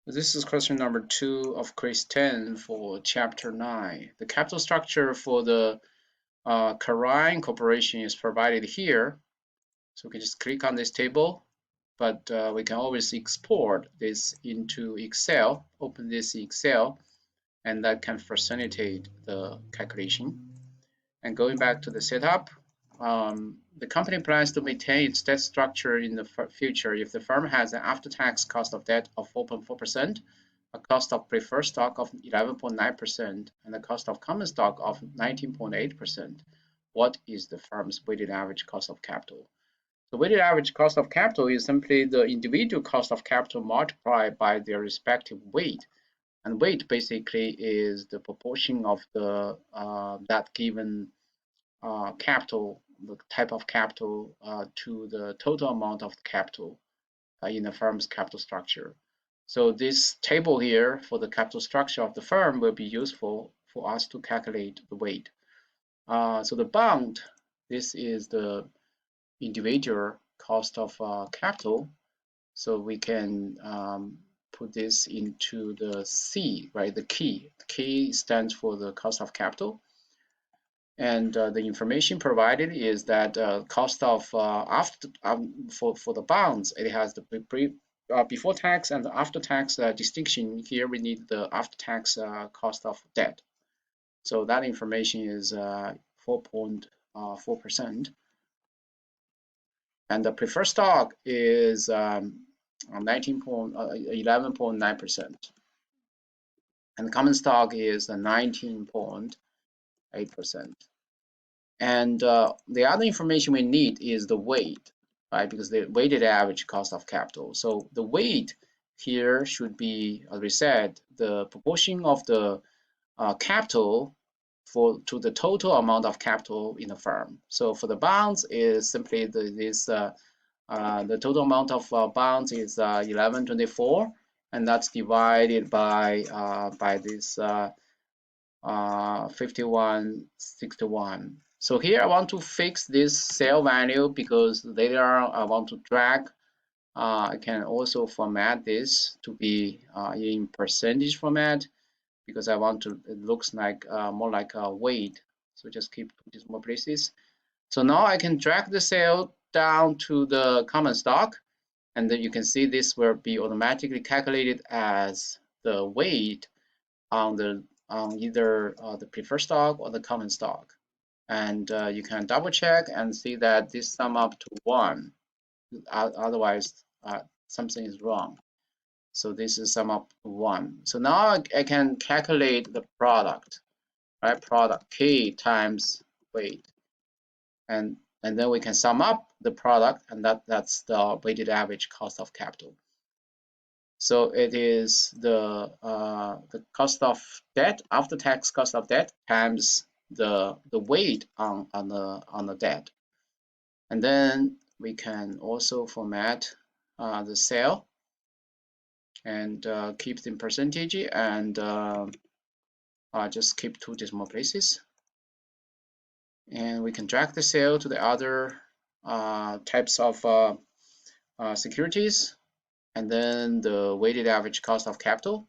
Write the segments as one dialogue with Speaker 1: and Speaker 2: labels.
Speaker 1: This is question number 2 of Qz10 for chapter 9. The capital structure for the Karain Corporation is provided here. So we can just click on this table, but we can always export this into Excel, open this in Excel, and that can facilitate the calculation. And going back to the setup, the company plans to maintain its debt structure in the future if the firm has an after-tax cost of debt of 4.4%, a cost of preferred stock of 11.9%, and a cost of common stock of 19.8%. What is the firm's weighted average cost of capital? The weighted average cost of capital is simply the individual cost of capital multiplied by their respective weight. And weight basically is the proportion of the that given capital, the type of capital to the total amount of capital in the firm's capital structure. So this table here for the capital structure of the firm will be useful for us to calculate the weight. So the bond, this is the individual cost of capital. So we can put this into the C, right? The key. The key stands for the cost of capital. And the information provided is that cost of after for the bonds, it has the before tax and the after tax distinction. Here we need the after tax cost of debt. So that information is 4.4%. And the preferred stock is 11.9%. And the common stock is 19.8%. And the other information we need is the weight, right? Because the weighted average cost of capital. So the weight here should be, as we said, the proportion of the capital to the total amount of capital in the firm. So for the bonds is simply the total amount of bonds is 1124, and that's divided by this 5161. So here I want to fix this cell value because later I want to drag. I can also format this to be in percentage format because I want to, it looks like more like a weight. So just keep these more places. So now I can drag the cell down to the common stock, and then you can see this will be automatically calculated as the weight on either the preferred stock or the common stock. And you can double check and see that this sum up to 1. Otherwise, something is wrong. So this is sum up to 1. So now I can calculate the product, right? Product K times weight. And then we can sum up the product, and that's the weighted average cost of capital. So it is the cost of debt, after tax cost of debt, times the weight on the debt. And then we can also format the cell and keep the percentage and just keep 2 decimal places. And we can drag the cell to the other types of securities. And then the weighted average cost of capital,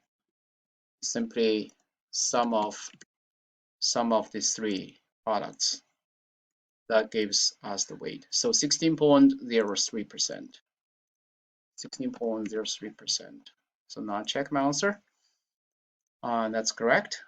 Speaker 1: simply sum of these 3 products. That gives us the weight. So 16.03%. 16.03%. So now check my answer. That's correct.